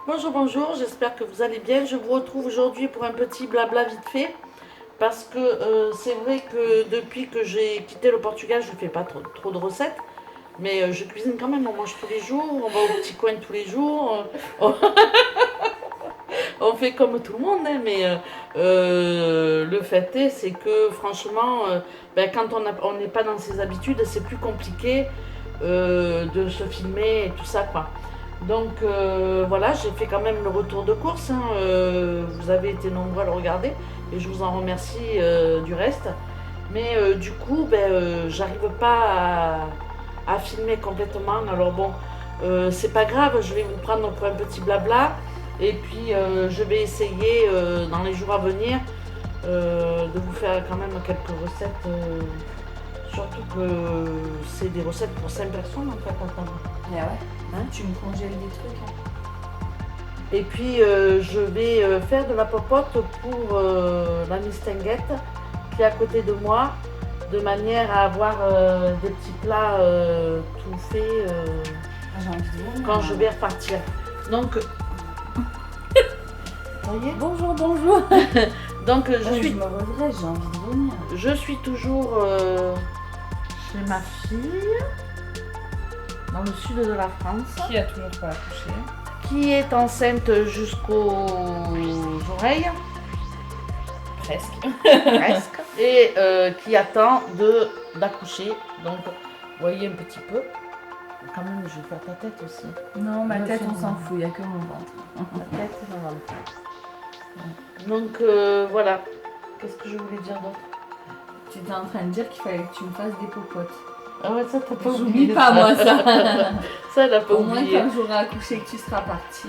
Bonjour, bonjour, j'espère que vous allez bien. Je vous retrouve aujourd'hui pour un petit blabla vite fait. Parce que c'est vrai que depuis que j'ai quitté le Portugal, je ne fais pas trop de recettes. Mais je cuisine quand même, on mange tous les jours, on va au petit coin tous les jours. On fait comme tout le monde, hein, mais le fait est, c'est que franchement, quand on n'est pas dans ses habitudes, c'est plus compliqué de se filmer et tout ça, quoi. Donc voilà, j'ai fait quand même le retour de course, hein, vous avez été nombreux à le regarder et je vous en remercie du reste. Mais du coup, j'arrive pas à filmer complètement. Alors bon, c'est pas grave, je vais vous prendre pour un petit blabla. Et puis je vais essayer dans les jours à venir de vous faire quand même quelques recettes. Surtout que c'est des recettes pour 5 personnes en fait à table. Ah ouais, Hein? tu me congèles des trucs. Hein. Et puis je vais faire de la popote pour la Mistinguette qui est à côté de moi, de manière à avoir des petits plats tout faits J'ai envie de vomir. quand je vais repartir. Donc, voyez. Bonjour, bonjour. Donc Je me redresse, j'ai envie de vomir. je suis toujours chez ma fille, dans le sud de la France, Qui a toujours pas accouché? qui est enceinte jusqu'aux oreilles, Presque. presque, et qui attend d'accoucher. Donc, vous voyez un petit peu. Quand même, je vais faire ta tête aussi. Non, ma Ouais, tête, c'est on s'en bon. fout, il n'y a que mon ventre. La tête, on va le faire. Donc, voilà. Qu'est-ce que je voulais dire d'autre? Tu étais en train de dire qu'il fallait que tu me fasses des popotes. Ah ouais, ça, t'as pas J'oublie oublié. pas, moi, ça. Ça, elle a pas Au moins, oublié. quand j'aurai accouché et que tu seras partie.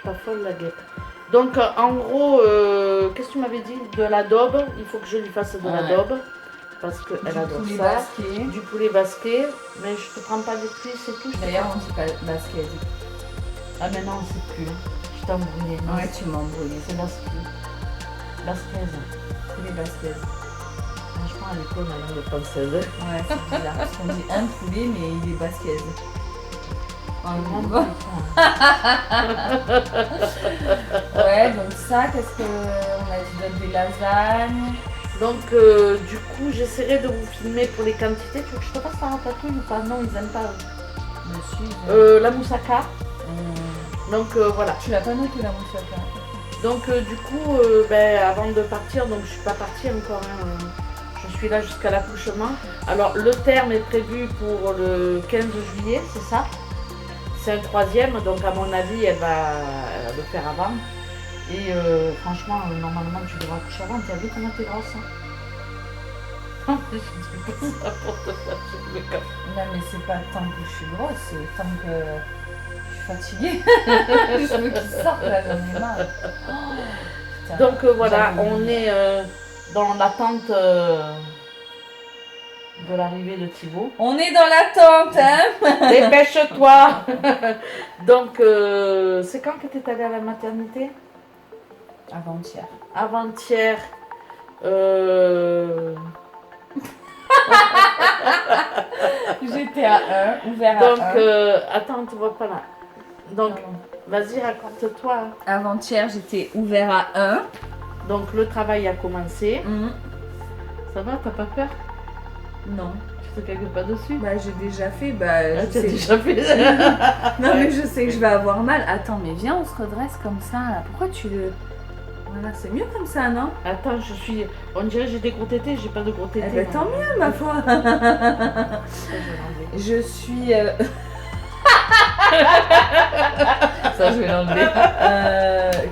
Pas folle la guêpe. Donc en gros, qu'est-ce que tu m'avais dit? De l'adobe, il faut que je lui fasse de Ouais. l'adobe. Parce qu'elle Du adore poulet ça. basqué. Du poulet basqué. Mais je te prends pas les cuisses et tout. je te D'ailleurs, prends- on dit pas basquet. Ah maintenant on sait plus. Hein. Je t'ai embrouillé. Non, Ouais, tu m'as embrouillé. c'est basqué. Basquaise. Poulet basquet. Franchement à l'école la langue française. Ouais, c'est bizarre. Parce qu'on dit un poulet, mais il est basquez. En gros. Ouais, donc ça, qu'est-ce qu'on a dit d'autre? Des lasagnes. Donc du coup j'essaierai de vous filmer pour les quantités. Tu veux que je te passe la ratatouille ou pas? Non, ils aiment pas. Monsieur. La moussaka. Donc voilà. Tu l'as pas noté la moussaka? Donc du coup, avant de partir, donc je suis pas partie encore, hein, je suis là jusqu'à l'accouchement. Alors le terme est prévu pour le 15 juillet, c'est ça? C'est un troisième, donc à mon avis elle va le faire avant. Et franchement, normalement tu devras accoucher avant, t'as vu comment t'es grosse hein? Je dis pas ça pour te fâcher, mais quand même. Non, mais c'est pas tant que je suis grosse, c'est tant que je suis fatiguée. Je veux qu'il sorte là, j'en ai marre. Oh, putain, Donc voilà, j'avais on oublié. est dans l'attente de l'arrivée de Thibaut. On est dans l'attente, hein? Dépêche-toi. Donc, c'est quand que tu es allée à la maternité? Avant-hier. Avant-hier. J'étais à 1, ouvert Donc, à 1. attends, on te voit pas là. Donc, vas-y, raconte-toi. Avant-hier, j'étais ouvert à 1. Donc, le travail a commencé. Mhm. Ça va, t'as pas peur? Non. Tu te cagues pas dessus? Bah, j'ai déjà fait. Bah, Ah, je tu as sais. déjà fait. Non, mais je sais que je vais avoir mal. Attends, mais viens, on se redresse comme ça. Là. Pourquoi tu le. Voilà, c'est mieux comme ça, non? Attends, je suis. On dirait que j'ai des gros tétés, j'ai pas de gros tétés. Eh ben, tant mieux, ma foi. Ça, je vais l'enlever. Je suis. Ça, je vais l'enlever.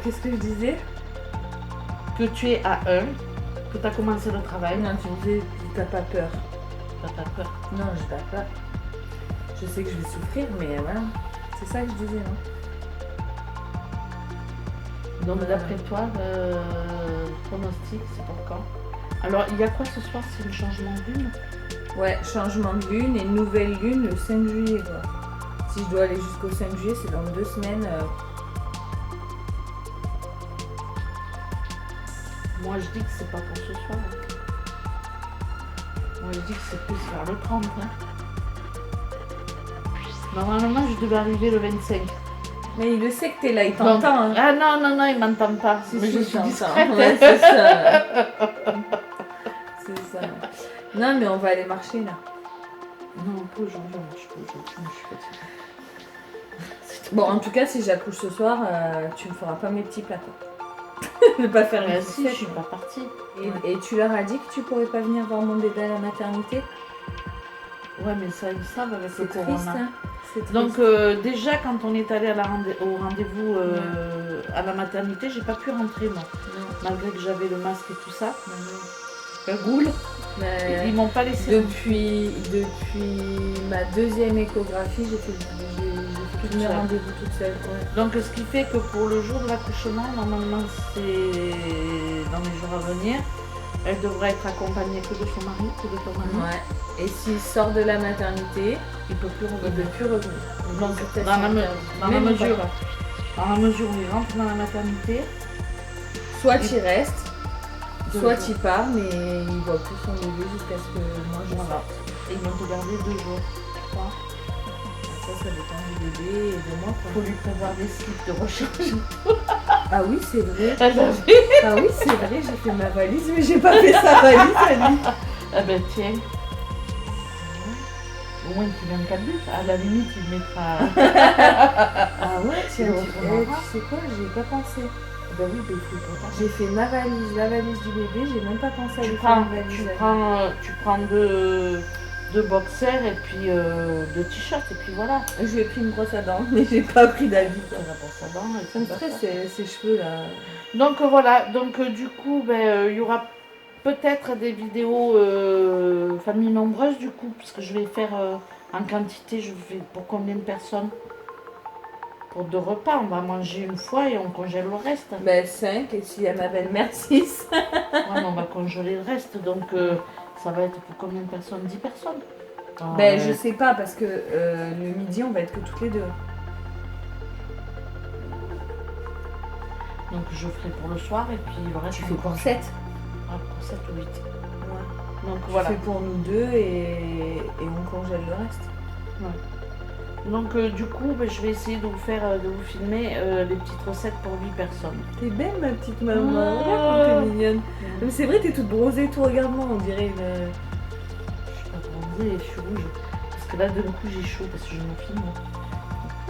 Qu'est-ce que je disais? Que tu es à 1, que tu as commencé le travail. Non, tu me disais, t'as pas peur. T'as pas peur. Non, j'ai pas peur. Je sais que je vais souffrir, mais voilà. C'est ça que je disais, non? Donc d'après toi, le pronostic, c'est pour quand? Alors il y a quoi ce soir? C'est le changement de lune? Ouais, changement de lune et nouvelle lune le 5 juillet, quoi. Si je dois aller jusqu'au 5 juillet, c'est dans 2 semaines. Moi je dis que c'est pas pour ce soir. Moi je dis que c'est plus vers le 30. Hein. Normalement je devais arriver le 25. Mais il le sait que t'es là, il Donc- t'entend. Hein. Ah non, non, non, il m'entend pas. Si, Mais si, je il suis t'entend. discrète. Ouais, c'est ça. C'est ça. Non, mais on va aller marcher là. Non, pas aujourd'hui, je suis fatiguée. Bon, en tout cas, si j'accouche ce soir, tu me feras pas mes petits plats. Quoi. Je vais pas faire Mais une si, petite je suis fête, pas partie. Et tu leur as dit que tu pourrais pas venir voir mon bébé à la maternité? Ouais, mais ça, ils savent avec le C'est triste, corona. hein. C'est triste. Donc déjà quand on est allé au rendez-vous à la maternité, j'ai pas pu rentrer moi, Non, malgré que j'avais le masque et tout ça. non. Cagoule. Mais Ils m'ont pas laissé. depuis ma deuxième échographie, j'ai fait tous mes seule. rendez-vous toute seule. Ouais. Donc ce qui fait que pour le jour de l'accouchement, normalement c'est dans les jours à venir, elle devrait être accompagnée que de son mari, que de ton mari. Ouais. Et s'il sort de la maternité, Il peut plus il ne revenir. peut plus revenir. Donc, C'est dans la interdit. dans la Même au mesure- papa. Dans la mesure où il rentre dans la maternité, Soit tu restes, Deux soit jours. tu pars, mais il voit plus son bébé jusqu'à ce que moi je voilà. sorte. Ils vont te garder 2 jours. Ça dépend du bébé et de moi. Il Quoi. faut lui prévoir des slips de rechange. Ah oui, c'est vrai. Elle avait. Ah oui, c'est vrai, j'ai fait ma valise, mais j'ai pas fait sa valise, Annie. Ah ben tiens. Au moins qu'il vient de 4 buts. À la limite, il mettra. Ah ouais, C'est tu le retour. sais quoi, j'y ai pas pensé. Ben oui, ben il faut préparer. J'ai fait ma valise, la valise du bébé, j'ai même pas pensé à Tu lui faire prends, une valise. tu prends deux boxers et puis 2 t-shirts et puis voilà. Je lui ai pris une brosse à dents, mais j'ai pas pris d'habit. Ça va pour ça dans et Ça me ça va stresse faire. ses cheveux là. Donc voilà, donc du coup, il y aura peut-être des vidéos famille nombreuse du coup, parce que je vais faire en quantité, je fais pour combien de personnes? Pour 2 repas, on va manger une fois et on congèle le reste. Ben 5, et s'il y a ma belle-mère, 6. Ouais, mais on va congeler le reste, donc ça va être pour combien de personnes? 10 personnes? Ah, Ben ouais. je sais pas, parce que le midi, on va être que toutes les deux. Donc je ferai pour le soir et puis le reste Tu on fais pour congèle. 7. Ah, pour 7 ou 8. Ouais. Donc Tu voilà. fais pour nous deux et on congèle le reste. Donc du coup, je vais essayer de vous filmer les petites recettes pour 8 personnes. T'es belle ma petite maman, Ah. regarde comme t'es mignonne. Mais c'est vrai, t'es toute bronzée, tout, regarde-moi, on dirait une... Je suis pas bronzée, je suis rouge. Parce que là, d'un coup, j'ai chaud parce que je me filme.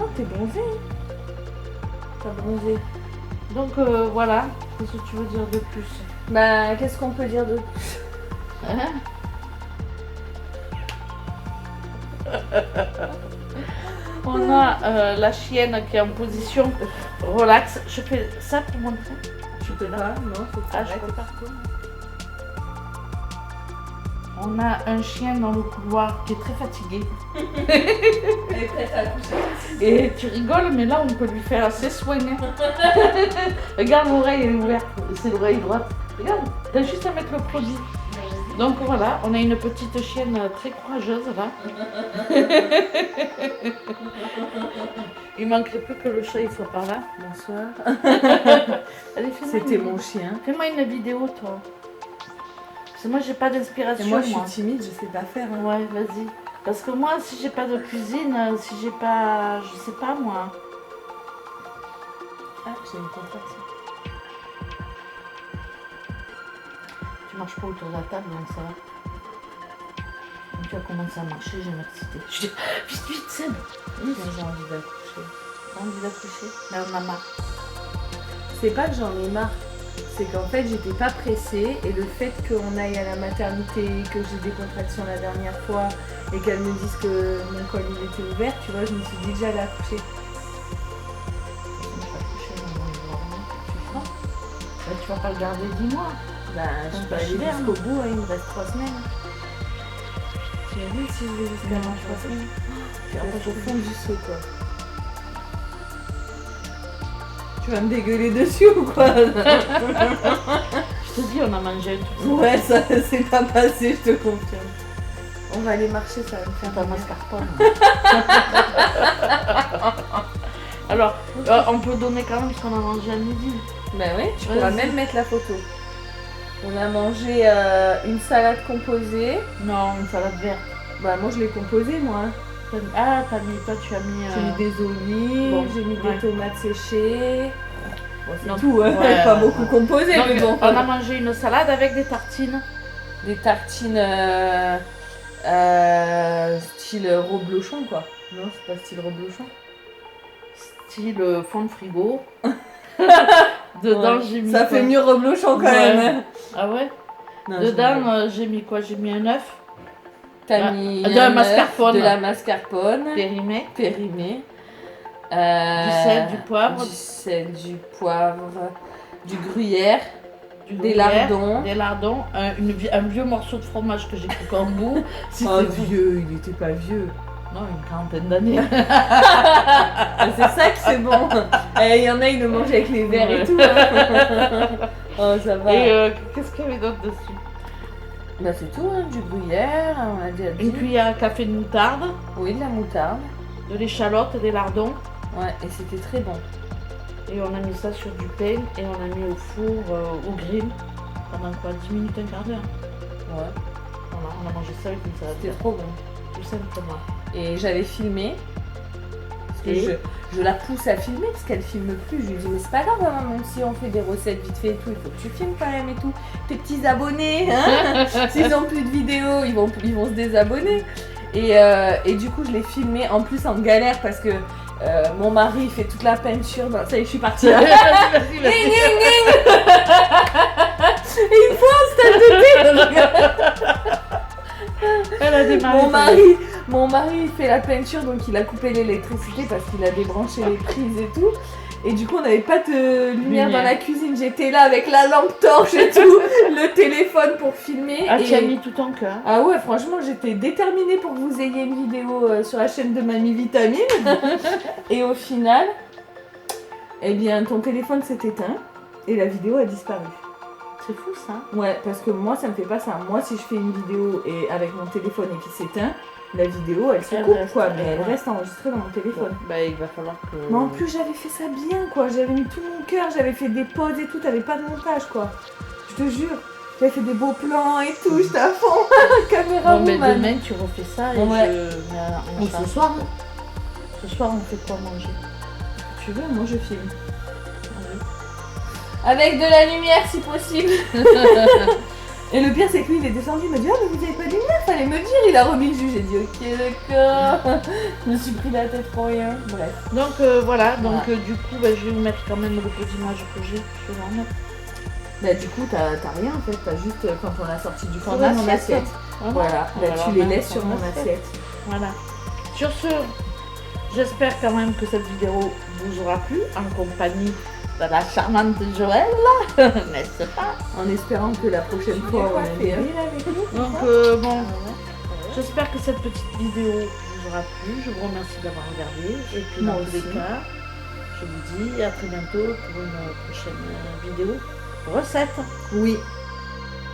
Oh, t'es bronzée. T'as bronzé. Donc voilà, qu'est-ce que tu veux dire de plus? Bah, qu'est-ce qu'on peut dire de... Hein? On a la chienne qui est en position relax. Je fais ça pour montrer. Tu peux pas, non, faut que Ah, je t'arrêtes. peux pas. On a un chien dans le couloir qui est très fatigué. Elle est prête à coucher. Et tu rigoles, mais là, on peut lui faire ses soins. Regarde, l'oreille, elle est ouverte. C'est l'oreille droite. Regarde, t'as juste à mettre le produit. Donc voilà, on a une petite chienne très courageuse là. Il manquerait plus que le chat il soit par là. Bonsoir. Allez, fais-moi C'était une- mon chien. Fais-moi une vidéo, toi. Parce que moi, j'ai pas Et d'inspiration. moi, je suis timide, je sais pas faire. Hein. Ouais, vas-y. Parce que moi, si j'ai pas de cuisine, si j'ai pas. Je sais pas moi. Ah, j'ai une contraction. Tu marches pas autour de la table, donc ça va. Quand tu as commencé à marcher, j'ai m'excité. Je dis, vite, vite, Seb. Moi, j'ai envie d'accoucher. T'as envie d'accoucher? Mais on a marre. C'est pas que j'en ai marre. C'est qu'en fait, j'étais pas pressée et le fait qu'on aille à la maternité, que j'ai des contractions la dernière fois et qu'elles me disent que mon col il était ouvert, tu vois, je me suis dit que j'allais accoucher. Je vais accoucher, mais on va voir. Tu feras? Bah, tu vas pas le garder 10 mois. Bah, je peux aller Hiver, jusqu'au bout, hein, il me reste 3 semaines. Tu as vu si je vais jusqu'à Non, 3 semaines? Puis après, Au fond du seau, quoi. Tu vas me dégueuler dessus ou quoi? je te dis, on a mangé tout. Ouais, ça c'est pas passé, je te confirme. On va aller marcher, ça va me faire Ta mal. mascarpone. Alors, on peut donner quand même ce qu'on a mangé à midi. Bah oui, tu Vas-y. pourras même mettre la photo. On a mangé une salade composée. Non, une salade verte. Bah moi je l'ai composée moi. Hein. Ah, toi tu as mis... J'ai mis des olives, bon, j'ai mis ouais. des tomates séchées. Bon, c'est Donc, tout, hein. ouais, Pas beaucoup composé, donc, mais bon. on a mangé une salade avec des tartines. Des tartines style reblochon, quoi. Non, c'est pas style reblochon. Style fond de frigo. Dedans, Ouais. j'ai mis... Ça quoi fait mieux reblochon quand Ouais. même. Hein. Ah ouais. Non, Dedans, j'ai mis quoi? J'ai mis un œuf t'as mis de la un œuf, mascarpone. de la mascarpone périmé, périmée, du sel, du poivre, du poivre, du gruyère, du des gruyère, lardons. des lardons, un vieux morceau de fromage que j'ai coupé en bout. C'était Oh vieux, il était pas vieux. Non, une quarantaine d'années. C'est ça que c'est bon. Il y en a, ils le mangent avec les verres et tout. Hein. Oh, ça va. Et qu'est-ce qu'il y avait d'autre dessus? Bah c'est tout, hein. Du gruyère, on a déjà dit. Une cuillère à café de moutarde, Oui, de la moutarde. de l'échalote, des lardons. Ouais, et c'était très bon. Et on a mis ça sur du pain et on a mis au four, au grill, pendant quoi? 10 minutes, un quart d'heure. Ouais, Voilà, on a mangé ça avec une salade. c'était trop bon. Tout simplement. Et j'avais filmé. Parce que Et je la pousse à filmer parce qu'elle filme plus. Je lui dis mais c'est pas grave maman, si on fait des recettes vite fait et tout, il faut que tu filmes quand même et tout. Tes petits abonnés, hein. S'ils ont plus de vidéos, ils vont se désabonner. Et du coup je l'ai filmé en plus en galère parce que mon mari fait toute la peinture. Bon, ça y est, je suis partie. Vas-y, vas-y, Ning, vas-y. ning, ning. Et une fois en stade de thé. Elle a démarré. Mon mari il fait la peinture, donc il a coupé l'électricité parce qu'il a débranché les prises et tout. Et du coup on n'avait pas de lumière dans la cuisine, j'étais là avec la lampe torche et tout, le téléphone pour filmer. Ah, et... tu as mis tout ton cœur. Ah ouais, franchement j'étais déterminée pour que vous ayez une vidéo sur la chaîne de Mamie Vitamine. Et au final, eh bien ton téléphone s'est éteint et la vidéo a disparu. C'est fou ça. Ouais, parce que moi ça me fait pas ça. Moi si je fais une vidéo et avec mon téléphone et qui s'éteint, la vidéo elle se Elle coupe reste, quoi, mais elle ouais. reste enregistrée dans mon téléphone. Bah, il va falloir que. Mais en plus j'avais fait ça bien quoi, j'avais mis tout mon cœur, j'avais fait des pauses et tout, t'avais pas de montage quoi. Je te jure, j'avais fait des beaux plans et tout, j'étais à fond, caméra Bon, mais woman. demain tu refais ça et Ouais. je. Mais Ou ce soir, hein. Ce soir, on fait quoi manger? Tu veux, moi je filme. Avec de la lumière si possible. Et le pire c'est que lui il est descendu, il m'a dit ah mais vous avez pas de lumière, fallait me dire, il a remis le juge, j'ai dit ok d'accord. Je me suis pris la tête pour rien, bref. Donc voilà, donc du coup, bah, je vais vous mettre quand même le peu d'images que j'ai. Je vais en mettre. Bah du coup t'as rien en fait, t'as juste quand on a sorti du four Ton mon assiette. Voilà, On bah, va tu leur les mettre laisses ton sur mon assiette. Voilà. Sur ce, j'espère quand même que cette vidéo vous aura plu en compagnie de la charmante Joëlle, n'est-ce pas? En espérant que la prochaine fois on a mieux. Donc bon, j'espère que cette petite vidéo vous aura plu. Je vous remercie d'avoir regardé. Et puis Moi dans tous les aussi. cas, je vous dis à très bientôt pour une prochaine vidéo recette. Oui,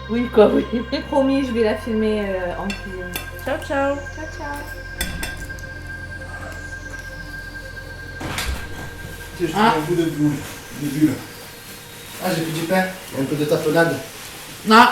Oui quoi, oui. promis, je vais la filmer en cuisine. Ciao ciao. Ciao ciao. Je fais un bout de bulle. Ah, j'ai plus du pain, un peu de tapenade. Non.